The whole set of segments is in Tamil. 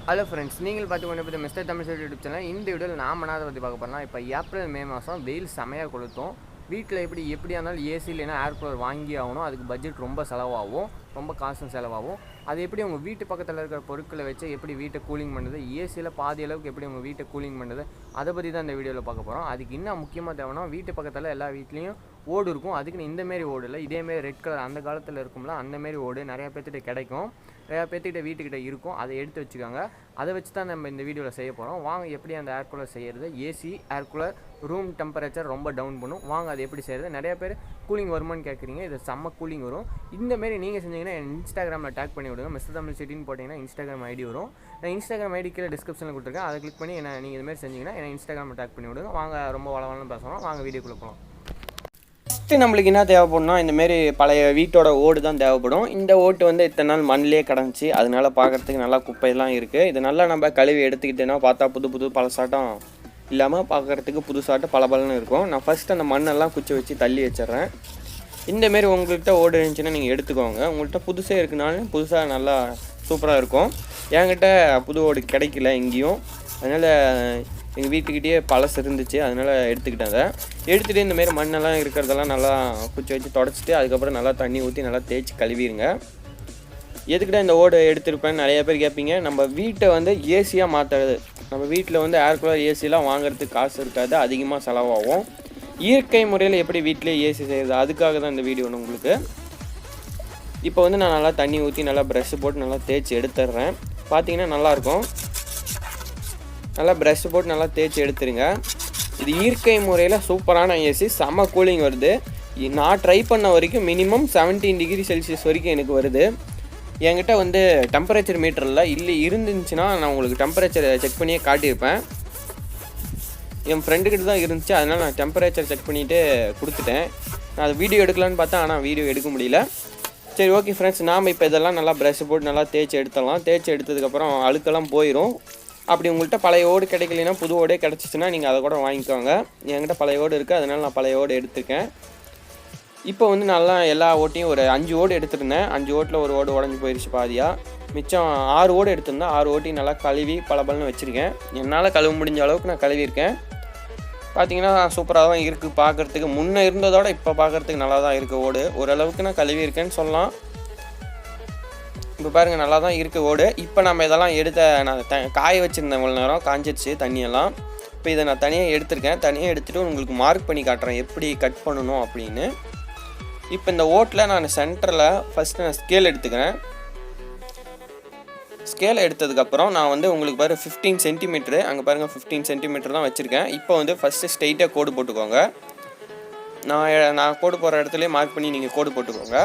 ஹலோ ஃப்ரெண்ட்ஸ், நீங்கள் பார்த்து கொண்டு போய் மிஸ்டர் தமிழ்சிட்டி யூடியூப் சேனல். இந்த வீடியோவில் நாம் என்ன பற்றி பார்க்க போகிறோம்னா, இப்போ ஏப்ரல் மே மாதம் வெயில் செமையாக கொளுத்தும். வீட்டில் எப்படியா இருந்தாலும் ஏசி இல்லைன்னா ஏர் கூலர் வாங்கி ஆகணும். அதுக்கு பட்ஜெட் ரொம்ப செலவாகும், ரொம்ப காசும் செலவாகும். அது எப்படி உங்கள் வீட்டு பக்கத்தில் இருக்கிற பொருட்களை வச்சு எப்படி வீட்டை கூலிங் பண்ணுறது, ஏசியில் பாதி அளவுக்கு எப்படி உங்கள் வீட்டை கூலிங் பண்ணுறது, அதை பற்றி தான் இந்த வீடியோவில் பார்க்க போகிறோம். அதுக்கு இன்னும் முக்கியமாக தேவைன்னா, வீட்டு பக்கத்தில் எல்லா வீட்லேயும் ஓடு இருக்கும். அதுக்குன்னு இந்தமாரி ஓடு இல்லை, இதேமாரி ரெட் கலர் அந்த காலத்தில் இருக்கும்ல, அந்தமாரி ஓடு நிறையா பேர்த்திட்ட கிடைக்கும், நிறையா பேர்த்திட்ட வீட்டுக்கிட்ட இருக்கும். அதை எடுத்து வச்சுக்காங்க. அதை வச்சு தான் நம்ம இந்த வீடியோவில் செய்ய போகிறோம். வாங்க எப்படி அந்த ஏர் கூலர் செய்கிறது. AC air cooler room temperature ரொம்ப டவுன் பண்ணும். வாங்க அது எப்படி செய்கிறது. நிறையா பேர் கூலிங் வருமானு கேட்குறீங்க. இது செம்ம கூலிங் வரும். இந்தமாரி நீங்கள் செஞ்சீங்கன்னா இன்ஸ்டாகிராமில் டேக் பண்ணி விடுங்க. மிஸ்டர் தமிழ்சிட்டின்னு போட்டிங்கன்னா இன்ஸ்டாகிராம் ஐடி வரும். நான் இன்ஸ்டாகிராம் ஐடி கீழே டிஸ்கிரிப்ஷனில் கொடுத்துருக்கேன். அதை கிளிக் பண்ணி நீங்கள் இதுமாரி செஞ்சிங்கன்னா இன்ஸ்டாகிராமில் டேக் பண்ணி விடுங்க. வாங்க ரொம்ப வளவலன்னு பேசணும். வாங்க வீடியோக்குள்ளே போகலாம். ஃபஸ்ட்டு நம்மளுக்கு என்ன தேவைப்படும்னா, இந்தமாரி பழைய வீட்டோட ஓடு தான் தேவைப்படும். இந்த ஓட்டு வந்து இத்தனை நாள் மண்ணிலே கிடந்துச்சு, அதனால பார்க்குறதுக்கு நல்லா குப்பையெல்லாம் இருக்குது. இது நல்லா நம்ம கழுவி எடுத்துக்கிட்டேன்னா பார்த்தா புது பழசாட்டம் இல்லாமல் பார்க்குறதுக்கு புதுசாட்டம் பளபளன்னு இருக்கும். நான் ஃபஸ்ட்டு அந்த மண்ணெல்லாம் குச்சி வச்சு தள்ளி வச்சிட்றேன். இந்தமாரி உங்கள்கிட்ட ஓடு இருந்துச்சுன்னா நீங்கள் எடுத்துக்கோங்க. உங்கள்கிட்ட புதுசாக இருக்குனாலும் புதுசாக நல்லா சூப்பராக இருக்கும். என்கிட்ட புது ஓடு கிடைக்கல எங்கேயும், அதனால் எங்கள் வீட்டுக்கிட்டே பழசு இருந்துச்சு, அதனால் எடுத்துக்கிட்டேன். அதை எடுத்துகிட்டு இந்தமாரி மண்ணெல்லாம் இருக்கிறதெல்லாம் நல்லா குச்சி வச்சு தொடச்சிட்டு அதுக்கப்புறம் நல்லா தண்ணி ஊற்றி நல்லா தேய்ச்சி கழுவிடுங்க. எதுக்கிட்ட இந்த ஓடு எடுத்துருப்பேன்னு நிறைய பேர் கேட்பீங்க. நம்ம வீட்டை வந்து ஏசியாக மாற்றுறது, நம்ம வீட்டில் வந்து ஏர் கூலர் ஏசிலாம் வாங்குறதுக்கு காசு இருக்காது, அதிகமாக செலவாகும். இயற்கை முறையில் எப்படி வீட்டிலே ஏசி செய்கிறது, அதுக்காக தான் இந்த வீடியோ ஒன்று உங்களுக்கு. இப்போ வந்து நான் நல்லா தண்ணி ஊற்றி நல்லா ப்ரஷ்ஷு போட்டு நல்லா தேய்ச்சி எடுத்துடுறேன். பார்த்தீங்கன்னா நல்லாயிருக்கும். நல்லா ப்ரஷ் போட்டு நல்லா தேய்ச்சி எடுத்துருங்க. இது இயற்கை முறையில் சூப்பரான ஏசி, செம்ம கூலிங் வருது. நான் ட்ரை பண்ண வரைக்கும் மினிமம் 17 டிகிரி செல்சியஸ் வரைக்கும் எனக்கு வருது. என்கிட்ட வந்து டெம்பரேச்சர் மீட்டரில் இல்லை இருந்துச்சுன்னா நான் உங்களுக்கு டெம்பரேச்சரை செக் பண்ணியே காட்டியிருப்பேன். என் ஃப்ரெண்டுக்கிட்ட தான் இருந்துச்சு, அதனால் நான் டெம்பரேச்சர் செக் பண்ணிவிட்டு கொடுத்துட்டேன். நான் அது வீடியோ எடுக்கலான்னு பார்த்தேன், ஆனால் வீடியோ எடுக்க முடியல. சரி, ஓகே ஃப்ரெண்ட்ஸ், நாம் இப்போ இதெல்லாம் நல்லா ப்ரஷ் போட்டு நல்லா தேய்ச்சி எடுத்துடலாம். தேய்ச்சி எடுத்ததுக்கப்புறம் அழுக்கெல்லாம் போயிடும். அப்படி உங்கள்கிட்ட பழைய ஓடு கிடைக்கலனா புது ஓடே கிடச்சிச்சின்னா நீங்கள் அதை கூட வாங்கிக்கோங்க. என்கிட்ட பழைய ஓடு இருக்குது, அதனால் நான் பழைய ஓடு எடுத்துருக்கேன். இப்போ வந்து நல்லா எல்லா ஓட்டையும் ஒரு 5 ஓடு எடுத்துருந்தேன். 5 ஓட்டில் ஒரு ஓடு உடஞ்சி போயிடுச்சு பாதியாக. மிச்சம் 6 ஓடு எடுத்திருந்தேன். 6 ஓட்டையும் நல்லா கழுவி பளபளன்னு வச்சுருக்கேன். என்னால் கழுவ முடிஞ்ச அளவுக்கு நான் கழுவியிருக்கேன். பார்த்தீங்கன்னா சூப்பராக தான் இருக்குது பார்க்குறதுக்கு. முன்னே இருந்ததோட இப்போ பார்க்குறதுக்கு நல்லா தான் இருக்குது ஓடு. ஓரளவுக்கு நான் கழுவியிருக்கேன்னு சொல்லலாம். இப்போ பாருங்கள் நல்லா தான் இருக்குது ஓடு. இப்போ நம்ம இதெல்லாம் நான் காய வச்சுருந்தேன், இவ்வளோ நேரம் காஞ்சிடுச்சு தண்ணியெல்லாம். இப்போ இதை நான் தனியாக எடுத்திருக்கேன். தனியாக எடுத்துகிட்டு உங்களுக்கு மார்க் பண்ணி காட்டுறேன் எப்படி கட் பண்ணணும் அப்படின்னு. இப்போ இந்த ஓட்டில் நான் சென்டரில் ஃபஸ்ட்டு நான் ஸ்கேல் எடுத்துக்கிறேன். ஸ்கேலை எடுத்ததுக்கப்புறம் நான் வந்து உங்களுக்கு பாருங்கள் 15 சென்டிமீட்ரு, அங்கே பாருங்கள் 15 சென்டிமீட்டர் தான் வச்சுருக்கேன். இப்போ வந்து ஃபஸ்ட்டு ஸ்ட்ரெயிட்டாக கோடு போட்டுக்கோங்க. நான் கோடு போடுற இடத்துலேயே மார்க் பண்ணி நீங்கள் கோடு போட்டுக்கோங்க.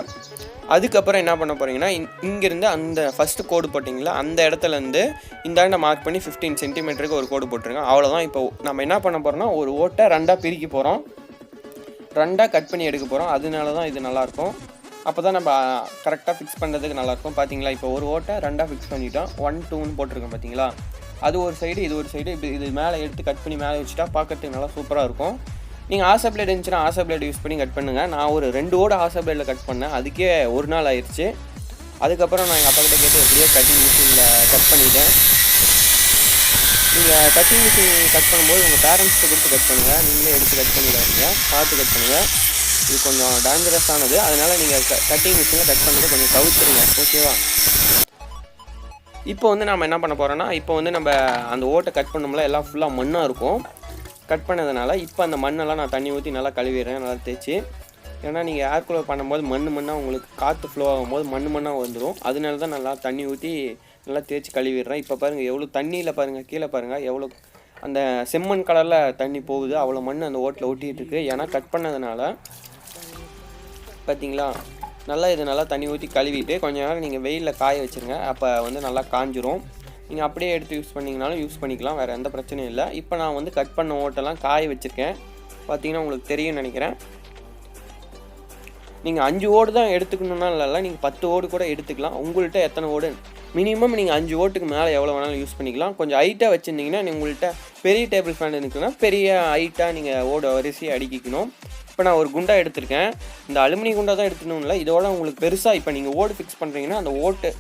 அதுக்கப்புறம் என்ன பண்ண போகிறீங்கன்னா, இங்கேருந்து அந்த ஃபஸ்ட்டு கோடு போட்டிங்களா அந்த இடத்துலேருந்து இந்தாண்ட மார்க் பண்ணி 15 சென்டிமீட்டருக்கு ஒரு கோடு போட்டுருங்க. அவ்வளோதான். இப்போ நம்ம என்ன பண்ண போகிறோம்னா, ஒரு ஓட்டை 2ஆக பிரிக்க போகிறோம், 2ஆக கட் பண்ணி எடுக்க போகிறோம். அதனால தான் இது நல்லாயிருக்கும். அப்போ தான் நம்ம கரெக்டாக ஃபிக்ஸ் பண்ணுறதுக்கு நல்லாயிருக்கும். பார்த்தீங்களா, இப்போ ஒரு ஓட்டை 2ஆக ஃபிக்ஸ் பண்ணிட்டோம். 1, 2ன்னு போட்டிருக்கோம் பார்த்தீங்களா. அது ஒரு சைடு, இது ஒரு சைடு. இப்போ இது மேலே எடுத்து கட் பண்ணி மேலே வச்சுட்டா பார்க்கறதுக்கு நல்லா சூப்பராக இருக்கும். நீங்கள் ஆசை பிளேட் இருந்துச்சுன்னா ஆசை பிளேட் யூஸ் பண்ணி கட் பண்ணுங்கள். நான் ஒரு 2 ஓடு ஆசை பிளேடில் கட் பண்ணேன், அதுக்கே ஒரு நாள் ஆயிடுச்சு. அதுக்கப்புறம் நான் எங்கள் அப்பா கிட்டே கேட்டு எப்படியோ கட்டிங் மிஷினில் கட் பண்ணிவிட்டேன். நீங்கள் கட்டிங் மிஷின் கட் பண்ணும்போது உங்கள் பேரண்ட்ஸ்க்கு கொடுத்து கட் பண்ணுங்கள், நீங்களே எடுத்து கட் பண்ணிடாதீங்க, பார்த்து கட் பண்ணுங்கள். இது கொஞ்சம் டேஞ்சரஸானது, அதனால் நீங்கள் கட்டிங் மிஷினில் கட் பண்ணுறது கொஞ்சம் தவிர்த்துருங்க, ஓகேவா. இப்போ வந்து நம்ம என்ன பண்ண போகிறோன்னா, இப்போ வந்து நம்ம அந்த ஓட்டை கட் பண்ணோம்ல, எல்லாம் ஃபுல்லாக மண்ணாக இருக்கும். கட் பண்ணதுனால இப்போ அந்த மண்ணெல்லாம் நான் தண்ணி ஊற்றி நல்லா கழுவிடுறேன், நல்லா தேய்ச்சி. ஏன்னா நீங்கள் ஏர் கூலர் பண்ணும்போது மண்ணாக உங்களுக்கு காற்று ஃப்ளோ ஆகும்போது மண்ணாக வந்துடும். அதனால தான் நல்லா தண்ணி ஊற்றி நல்லா தேய்ச்சி கழுவிடுறேன். இப்போ பாருங்கள் எவ்வளோ தண்ணியில் பாருங்கள், கீழே பாருங்கள் எவ்வளோ அந்த செம்மண் கலரில் தண்ணி போகுது, அவ்வளோ மண் அந்த ஓட்டில் ஒட்டிகிட்டு இருக்குது. ஏன்னா கட் பண்ணதுனால பார்த்தீங்களா. நல்லா இது நல்லா தண்ணி ஊற்றி கழுவிட்டு கொஞ்சம் நேரம் நீங்கள் வெயிலில் காய வச்சுருங்க. அப்போ வந்து நல்லா காஞ்சிரும். நீங்கள் அப்படியே எடுத்து யூஸ் பண்ணிங்கனாலும் யூஸ் பண்ணிக்கலாம், வேறு எந்த பிரச்சனையும் இல்லை. இப்போ நான் வந்து கட் பண்ண ஓட்டெல்லாம் காய வச்சுருக்கேன். பார்த்தீங்கன்னா உங்களுக்கு தெரியும்னு நினைக்கிறேன். நீங்கள் 5 ஓடு தான் எடுத்துக்கணுன்னா இல்லை, நீங்கள் 10 ஓடு கூட எடுத்துக்கலாம். உங்கள்கிட்ட எத்தனை ஓடு மினிமம் நீங்கள் 5 ஓட்டுக்கு மேலே எவ்வளோ வேணாலும் யூஸ் பண்ணிக்கலாம். கொஞ்சம் ஹைட்டாக வச்சுருந்தீங்கன்னா உங்கள்கிட்ட பெரிய டேபிள் ஃபேன் இருக்குன்னா பெரிய ஹைட்டாக நீங்கள் ஓட வரிசையை அடிக்கணும். இப்போ நான் ஒரு குண்டா எடுத்திருக்கேன். இந்த அலுமினியம் குண்டா தான் எடுத்துக்கணும் இல்லை, இதோட உங்களுக்கு பெருசாக இப்போ நீங்கள் ஓடு ஃபிக்ஸ் பண்ணுறீங்கன்னா அந்த ஓட்டு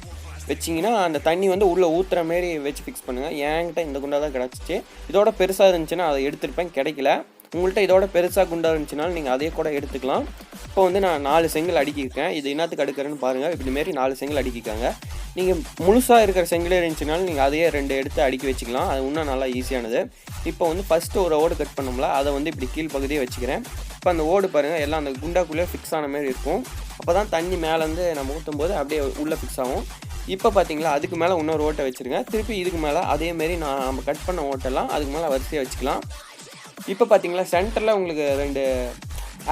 வச்சிங்கன்னா அந்த தண்ணி வந்து உள்ளே ஊற்றுற மாரி வச்சு ஃபிக்ஸ் பண்ணுங்கள். என்கிட்ட இந்த குண்டா தான் கிடச்சிச்சு. இதோட பெருசாக இருந்துச்சுன்னா அதை எடுத்துருப்பேன், கிடைக்கல. உங்கள்கிட்ட இதோட பெருசாக குண்டா இருந்துச்சுனாலும் நீங்கள் அதே கூட எடுத்துக்கலாம். இப்போ வந்து நான் 4 செங்கல் அடுக்கியிருக்கேன். இது என்னத்துக்கு அடுக்கிறேன்னு பாருங்கள். இப்படிமாரி 4 செங்கல் அடுக்கிக்காங்க. நீங்கள் முழுசாக இருக்கிற செங்கலே இருந்துச்சுனாலும் நீங்கள் அதையே 2 எடுத்து அடுக்கி வச்சுக்கலாம். அது இன்னும் நல்லா ஈஸியானது. இப்போ வந்து ஃபஸ்ட்டு ஒரு ஓடு கட் பண்ணோம்ல, அதை வந்து இப்படி கீழ் பகுதியே வச்சுக்கிறேன். இப்போ அந்த ஓடு பாருங்கள் எல்லாம் அந்த குண்டாக்குள்ளே ஃபிக்ஸ் ஆன மாதிரி இருக்கும். அப்போ தான் தண்ணி மேலேருந்து நம்ம ஊற்றும் போது அப்படியே உள்ளே ஃபிக்ஸ் ஆகும். இப்போ பார்த்தீங்களா, அதுக்கு மேலே இன்னொரு ஓட்டை வச்சுருங்க. திருப்பி இதுக்கு மேலே அதேமாரி நம்ம கட் பண்ண ஓட்டெல்லாம் அதுக்கு மேலே வரிசையாக வச்சுக்கலாம். இப்போ பார்த்தீங்களா, சென்டரில் உங்களுக்கு 2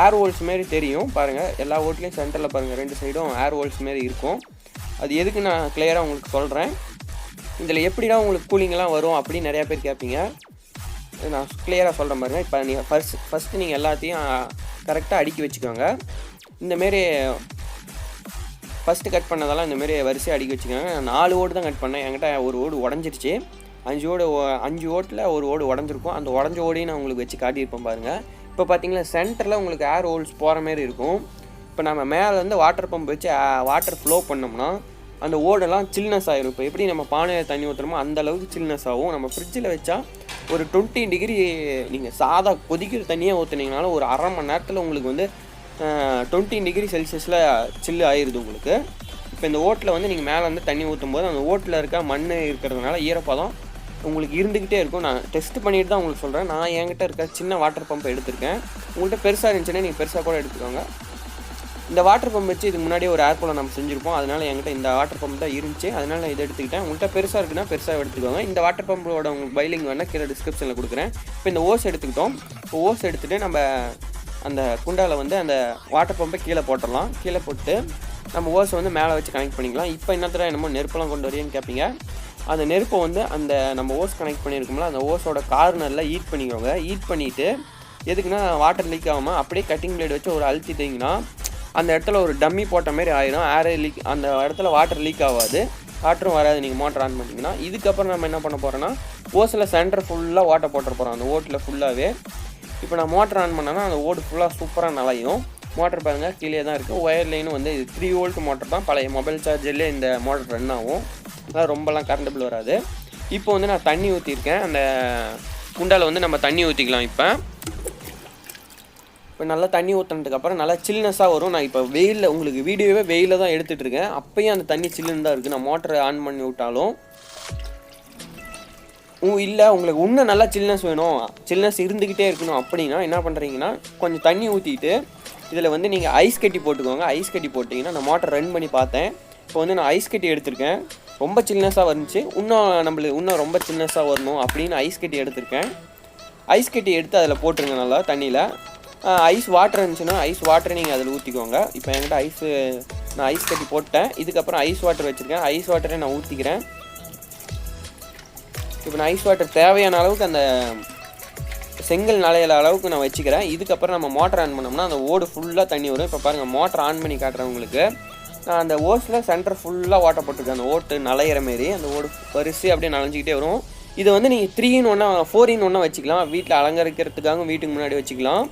ஏர் ஹோல்ஸ் மாரி தெரியும் பாருங்கள். எல்லா ஓட்லேயும் சென்டரில் பாருங்கள் 2 சைடும் ஏர் ஹோல்ஸ் மாரி இருக்கும். அது எதுக்கு நான் கிளியராக உங்களுக்கு சொல்கிறேன். இதில் எப்படின்னா உங்களுக்கு கூலிங்கெலாம் வரும் அப்படின்னு நிறையா பேர் கேட்பீங்க. நான் கிளியராக சொல்கிறேன் பாருங்கள். இப்போ நீங்கள் ஃபஸ்ட்டு நீங்கள் எல்லாத்தையும் கரெக்டாக அடுக்கி வச்சுக்கோங்க. இந்தமாரி ஃபஸ்ட்டு கட் பண்ணதெல்லாம் இந்தமாரி வரிசையாக அடுக்கி வச்சுக்கோங்க. நான் 4 ஓடு தான் கட் பண்ணேன். என்கிட்ட ஒரு ஓடு உடஞ்சிருச்சு. 5 ஓட்டில் ஒரு ஓடு உடஞ்சிருக்கும். அந்த உடஞ்ச ஓடையும் நான் உங்களுக்கு வச்சு காட்டியிருப்பேன் பாருங்கள். இப்போ பார்த்தீங்களா, சென்டரில் உங்களுக்கு ஏர் ஹோல்ஸ் போகிற மாரி இருக்கும். இப்போ நம்ம மேலேருந்து வாட்டர் பம்ப் வச்சு வாட்டர் ஃப்ளோ பண்ணோம்னா அந்த ஓடெல்லாம் சில்னஸ் ஆகிடும். இப்போ எப்படி நம்ம பானையில் தண்ணி ஊற்றுறோமோ அந்த அளவுக்கு சில்னஸ் ஆகும். நம்ம ஃப்ரிட்ஜில் வச்சா ஒரு 20 டிகிரி நீங்கள் சாதா கொதிக்கிற தண்ணியாக ஊற்றுனீங்கனாலும் ஒரு அரை மணி நேரத்தில் உங்களுக்கு வந்து 20 டிகிரி செல்சியஸில் சில்லு ஆயிடுது உங்களுக்கு. இப்போ இந்த ஓட்டில் வந்து நீங்கள் மேலே வந்து தண்ணி ஊற்றும் போது அந்த ஓட்டில் இருக்க மண் இருக்கிறதுனால ஈரப்பதம் உங்களுக்கு இருந்துக்கிட்டே இருக்கும். நான் டெஸ்ட் பண்ணிட்டு தான் உங்களுக்கு சொல்கிறேன். நான் என்கிட்ட இருக்க சின்ன வாட்டர் பம்பை எடுத்திருக்கேன். உங்கள்கிட்ட பெருசாக இருந்துச்சுன்னா நீங்கள் பெருசாக கூட எடுத்துக்கோங்க. இந்த வாட்டர் பம்ப் வச்சு இதுக்கு முன்னாடி ஒரு ஏர் கூலர் நம்ம செஞ்சுருப்போம். அதனால் என்கிட்ட இந்த வாட்டர் பம்ப் தான் இருந்துச்சு. அதனால் நான் இதை எடுத்துக்கிட்டேன். உங்கள்கிட்ட பெருசாக இருக்குன்னா பெருசாக எடுத்துக்கோங்க. இந்த வாட்டர் பம்போட உங்களுக்கு பைலிங் வேணால் கீழே டிஸ்கிரிப்ஷனில் கொடுக்குறேன். இப்போ இந்த ஓஸ் எடுத்துக்கிட்டோம். இப்போ ஓஸ் எடுத்துகிட்டு நம்ம அந்த குண்டாவில் வந்து அந்த வாட்டர் பம்பை கீழே போட்டுடலாம். கீழே போட்டு நம்ம ஓஸை வந்து மேலே வச்சு கனெக்ட் பண்ணிக்கலாம். இப்போ என்னத்தர என்னமோ நெருப்பெல்லாம் கொண்டு வரையன்னு கேட்பீங்க. அந்த நெருப்பை வந்து அந்த நம்ம ஓஸ் கனெக்ட் பண்ணியிருக்கோம்ல அந்த ஓஸோட கார்னரில் ஹீட் பண்ணிக்கோங்க. ஹீட் பண்ணிவிட்டு எதுக்குன்னா வாட்டர் லீக் ஆகாமல் அப்படியே கட்டிங் பிளேட் வச்சு ஒரு அழுத்திட்டிங்கன்னா அந்த இடத்துல ஒரு டம்மி போட்ட மாதிரி ஆயிடும். ஏர் லீக் அந்த இடத்துல வாட்டர் லீக் ஆகாது, வாட்டரும் வராது. நீங்கள் மோட்டர் ஆன் பண்ணிங்கன்னா இதுக்கப்புறம் நம்ம என்ன பண்ண போகிறோன்னா ஓஸில் சென்டர் ஃபுல்லாக வாட்டர் போட்டுற போகிறோம் அந்த ஓட்டில் ஃபுல்லாகவே. இப்போ நான் மோட்டர் ஆன் பண்ணேன்னா அந்த ஓடு ஃபுல்லாக சூப்பராக நலையும். மோட்டர் பாருங்கள் கீழே தான் இருக்குது. ஒயர் லைனும் வந்து இது 3 வோல்ட் மோட்டர் தான். பழைய மொபைல் சார்ஜர்லேயே இந்த மோட்டர் ரன் ஆகும். அதான் ரொம்பலாம் கரண்ட் பில் வராது. இப்போ வந்து நான் தண்ணி ஊற்றிருக்கேன். அந்த குண்டாவில் வந்து நம்ம தண்ணி ஊற்றிக்கலாம். இப்போ நல்லா தண்ணி ஊற்றினதுக்கப்புறம் நல்லா சில்னஸாக வரும். நான் இப்போ வெயிலில் உங்களுக்கு வீடியோவே வெயிலில் தான் எடுத்துகிட்ருக்கேன். அப்போயும் அந்த தண்ணி சில்லுன்னு தான் இருக்குது. நான் மோட்டரை ஆன் பண்ணி விட்டாலும் இல்லை உங்களுக்கு இன்னும் நல்லா சில்னஸ் வேணும், சில்னஸ் இருந்துக்கிட்டே இருக்கணும் அப்படின்னா என்ன பண்ணுறீங்கன்னா கொஞ்சம் தண்ணி ஊற்றிட்டு இதில் வந்து நீங்கள் ஐஸ் கட்டி போட்டுக்கோங்க. ஐஸ் கட்டி போட்டிங்கன்னா நான் மோட்டர் ரன் பண்ணி பார்த்தேன். இப்போ வந்து நான் ஐஸ் கட்டி எடுத்திருக்கேன். ரொம்ப சில்னஸாக வந்துச்சு. இன்னும் ரொம்ப சில்னஸாக வரணும் அப்படின்னு ஐஸ் கட்டி எடுத்திருக்கேன். ஐஸ் கட்டி எடுத்து அதில் போட்டுருங்க நல்லா தண்ணியில். ஐஸ் வாட்டர் இருந்துச்சுன்னா ஐஸ் வாட்டரை நீங்கள் அதில் ஊற்றிக்கோங்க. இப்போ என்கிட்ட நான் ஐஸ் கட்டி போட்டேன். இதுக்கப்புறம் ஐஸ் வாட்டர் வச்சுருக்கேன். ஐஸ் வாட்டரை நான் ஊற்றிக்கிறேன். இப்போ நான் ஐஸ் வாட்டர் தேவையான அளவுக்கு அந்த செங்கல் நலையில அளவுக்கு நான் வச்சுக்கிறேன். இதுக்கப்புறம் நம்ம மோட்டர் ஆன் பண்ணோம்னா அந்த ஓடு ஃபுல்லாக தண்ணி வரும். இப்போ பாருங்கள் மோட்டர் ஆன் பண்ணி காட்டுறவங்களுக்கு நான் அந்த ஓஸில் சென்டர் ஃபுல்லாக வாட்டர் போட்டிருக்கேன். அந்த ஓட்டு நலையிற மாரி அந்த ஓடு வரிசை அப்படியே நனைஞ்சிக்கிட்டே வரும். இதை வந்து நீங்கள் 3 in 1 4 in 1 வச்சுக்கலாம். வீட்டில் அலங்கரிக்கிறதுக்காக வீட்டுக்கு முன்னாடி வச்சுக்கலாம்.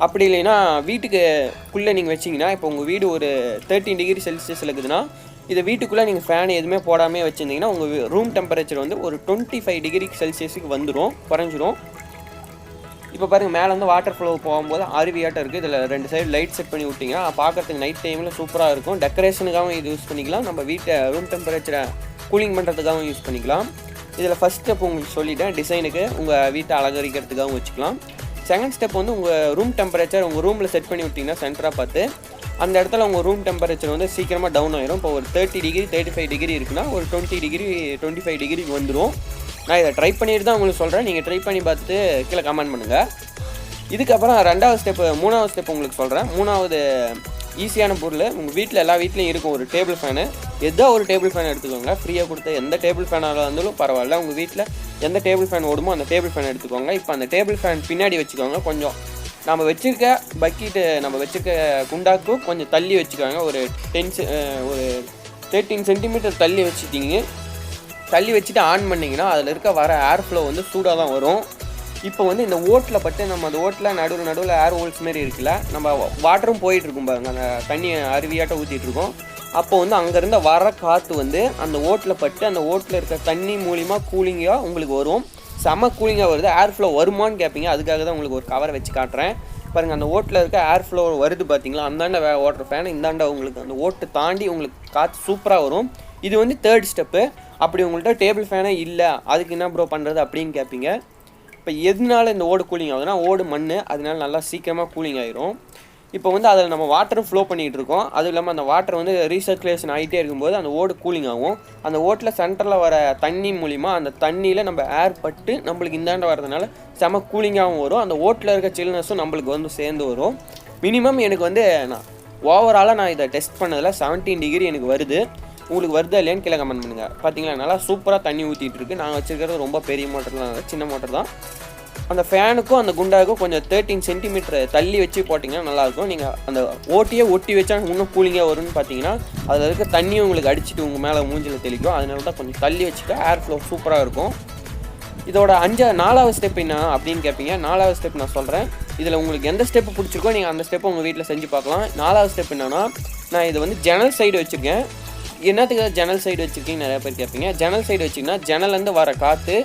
அப்படி இல்லைன்னா வீட்டுக்குள்ளே நீங்கள் வச்சிங்கன்னா இப்போ உங்கள் வீடு ஒரு 13 டிகிரி செல்சியஸில் இருக்குதுன்னா இதை வீட்டுக்குள்ளே நீங்கள் ஃபேன் எதுவுமே போடாமல் வச்சுருந்தீங்கன்னா உங்கள் ரூம் டெம்பரேச்சர் வந்து ஒரு 25 டிகிரி செல்சியஸுக்கு வந்துடும், குறைஞ்சிரும். இப்போ பாருங்கள் மேலே வந்து வாட்டர் ஃப்ளோ போகும்போது அருவியாட்டம் இருக்குது. இதில் 2 சைடு லைட் செட் பண்ணி விட்டிங்கன்னா பார்க்குறதுக்கு நைட் டைமில் சூப்பராக இருக்கும். டெக்கரேஷனுக்காகவும் இது யூஸ் பண்ணிக்கலாம். நம்ம வீட்டை ரூம் டெம்பரேச்சரை கூலிங் பண்ணுறதுக்காகவும் யூஸ் பண்ணிக்கலாம். இதில் ஃபஸ்ட் ஸ்டெப் உங்களுக்கு சொல்லிவிட்டேன். டிசைனுக்கு உங்கள் வீட்டை அலங்கரிக்கிறதுக்காகவும் வச்சுக்கலாம். செகண்ட் ஸ்டெப் வந்து உங்கள் ரூம் டெம்பரேச்சர் உங்கள் ரூமில் செட் பண்ணி விட்டிங்கன்னா சென்டராக பார்த்து அந்த இடத்துல உங்கள் ரூம் டெம்பரேச்சர் வந்து சீக்கிரமாக டவுன் ஆயிரும். இப்போ ஒரு 30 டிகிரி 35 டிகிரி இருக்குன்னா ஒரு 20 டிகிரி 25 டிகிரிக்கு வந்துடும். நான் இதை ட்ரை பண்ணிட்டு தான் உங்களுக்கு சொல்கிறேன். நீங்கள் ட்ரை பண்ணி பார்த்துட்டு கீழே கமெண்ட் பண்ணுங்கள். இதுக்கப்புறம் 2வது ஸ்டெப்பு 3வது ஸ்டெப் உங்களுக்கு சொல்கிறேன். 3வது ஈஸியான பொருள் உங்கள் வீட்டில் எல்லா வீட்லேயும் இருக்கும் ஒரு டேபிள் ஃபேனு. எதோ ஒரு டேபிள் ஃபேன் எடுத்துக்கோங்க. ஃப்ரீயாக கொடுத்த எந்த டேபிள் ஃபேனாக இருந்தாலும் பரவாயில்ல. உங்கள் வீட்டில் எந்த டேபிள் ஃபேன் ஓடுமோ அந்த டேபிள் ஃபேன் எடுத்துக்கோங்க. இப்போ அந்த டேபிள் ஃபேன் பின்னாடி வச்சுக்கோங்க. கொஞ்சம் நம்ம வச்சுருக்க பக்கெட்டு நம்ம வச்சுருக்க குண்டாக்கும் கொஞ்சம் தள்ளி வச்சுக்கோங்க. ஒரு 13 சென்டிமீட்டர் தள்ளி வச்சுட்டிங்க. தள்ளி வச்சுட்டு ஆன் பண்ணிங்கன்னா அதில் இருக்க வர ஏர் ஃப்ளோ வந்து சூடாக தான் வரும். இப்போ வந்து இந்த ஓட்டில் பட்டு நம்ம அந்த ஓட்டில் நடுவில் ஏர் ஹோல்ஸ் மாரி இருக்குல்ல, நம்ம வாட்டரும் போயிட்டுருக்கும் பாருங்க. அந்த தண்ணி அருவியாட்டம் ஊற்றிட்டுருக்கோம். அப்போ வந்து அங்கேருந்து வர காற்று வந்து அந்த ஓட்டில் பட்டு அந்த ஓட்டில் இருக்க தண்ணி மூலிமா கூலிங்காக உங்களுக்கு வரும். செம கூலிங்காக வருது. ஏர் ஃப்ளோ வருமானு கேட்பீங்க, அதுக்காக தான் உங்களுக்கு ஒரு கவரை வச்சு காட்டுறேன் பாருங்கள். அந்த ஓட்டில் இருக்க ஏர் ஃப்ளோ வருது பார்த்தீங்களா, அந்தாண்ட ஓட்டுற ஃபேன், இந்தாண்ட உங்களுக்கு அந்த ஓட்டு தாண்டி உங்களுக்கு காற்று சூப்பராக வரும். இது வந்து 3rd ஸ்டெப்பு. அப்படி உங்கள்கிட்ட டேபிள் ஃபேனே இல்லை, அதுக்கு என்ன ப்ரோ பண்ணுறது அப்படின்னு கேட்பீங்க. இப்போ எதனால இந்த ஓடு கூலிங் ஆகுதுன்னா, ஓடு மண், அதனால நல்லா சீக்கிரமாக கூலிங் ஆகிரும். இப்போ வந்து அதில் நம்ம வாட்டரும் ஃப்ளோ பண்ணிகிட்டு இருக்கோம். அதுவும் இல்லாமல் அந்த வாட்டர் வந்து ரீசர்க்குலேஷன் ஆகிட்டே இருக்கும்போது அந்த ஓடு கூலிங் ஆகும். அந்த ஓட்டில் சென்டரில் வர தண்ணி மூலிமா அந்த தண்ணியில் நம்ம ஏர் பட்டு நம்மளுக்கு இந்தாண்ட வரதுனால செம கூலிங்காகவும் வரும். அந்த ஓட்டில் இருக்க சில்னஸும் நம்மளுக்கு வந்து சேர்ந்து வரும். மினிமம் எனக்கு வந்து ஓவராலாக நான் இதை டெஸ்ட் பண்ணதில் 17 டிகிரி எனக்கு வருது. உங்களுக்கு வருதா இல்லையான்னு கீழே கமெண்ட் பண்ணுங்கள். பார்த்தீங்களா, நல்லா சூப்பராக தண்ணி ஊற்றிட்டு இருக்கு. நாங்கள் வச்சுருக்கிறது ரொம்ப பெரிய மோட்டர்லாம், சின்ன மோட்டர் தான். அந்த ஃபேனுக்கும் அந்த குண்டாவுக்கும் கொஞ்சம் 13 சென்டிமீட்டர் தள்ளி வச்சு போட்டிங்கன்னா நல்லாயிருக்கும். நீங்கள் அந்த ஓட்டியே ஒட்டி வச்சா இன்னும் கூலிங்காக வரும்னு பார்த்தீங்கன்னா அதில் இருக்க தண்ணியும் உங்களுக்கு அடிச்சுட்டு உங்கள் மேலே மூஞ்சில் தெளிக்கும். அதனால தான் கொஞ்சம் தள்ளி வச்சுட்டா ஏர் ஃப்ளோ சூப்பராக இருக்கும். இதோட 4வது ஸ்டெப் என்ன அப்படின்னு கேட்பீங்க. 4வது ஸ்டெப் நான் சொல்கிறேன். இதில் உங்களுக்கு எந்த ஸ்டெப்பு பிடிச்சிருக்கோ நீங்கள் அந்த ஸ்டெப்பை உங்கள் வீட்டில் செஞ்சு பார்க்கலாம். 4வது ஸ்டெப் என்னென்னா, நான் இதை வந்து ஜன்னல் சைடு வச்சுருக்கேன். என்னத்துக்கு ஜன்னல் சைடு வச்சுருக்கீங்க நிறைய பேர் கேட்பீங்க. ஜன்னல் சைடு வச்சிங்கன்னா ஜன்னல்லேருந்து வர காற்று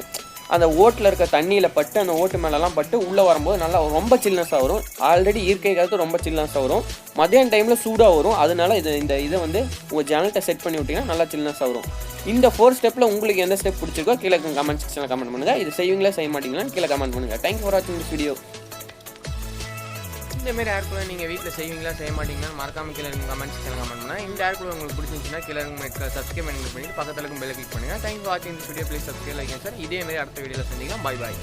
அந்த ஓட்டில் இருக்க தண்ணியில் பட்டு அந்த ஓட்டு மேலெலாம் பட்டு உள்ளே வரும்போது நல்லா ரொம்ப சில்னஸாக வரும். ஆல்ரெடி இயற்கை காலத்து ரொம்ப சில்னஸாக வரும். மதியான டைமில் சூடாக வரும். அதனால இதை வந்து உங்கள் ஜன்னல்கிட்ட செட் பண்ணி விட்டிங்கன்னா நல்லா சில்னஸாக வரும். இந்த 4 ஸ்டெப்பில் உங்களுக்கு எந்த ஸ்டெப் பிடிச்சிருக்கோ கீழே கமெண்ட் செக்ஷனில் கமெண்ட் பண்ணுங்கள். இது செய்வீங்களா செய்ய மாட்டீங்களான்னு கீழே கமெண்ட் பண்ணுங்கள். தேங்க்யூ ஃபார் வாட்சிங் திஸ் வீடியோ. இந்தமாரி ஏர் கூலர் நீங்கள் வீட்டில் செய்வீங்களா செய்ய மாட்டீங்கன்னா மறக்காமல் கீழே கமெண்ட் செக்ஷனில் கமெண்ட் பண்ணுங்கள். இந்த ஏர் கூலர் உங்களுக்கு பிடிச்சிருந்துச்சுன்னா கீழே சப்ஸ்கிரைப் பண்ணிட்டு பக்கத்தில் பெல் கிளிக் பண்ணுங்கள். தேங்க்யூ ஃபார் வாட்சிங் this video. Please subscribe like sir. இதேமாரி அடுத்த வீடியோவில் சந்திக்கலாம். பாய் பாய்.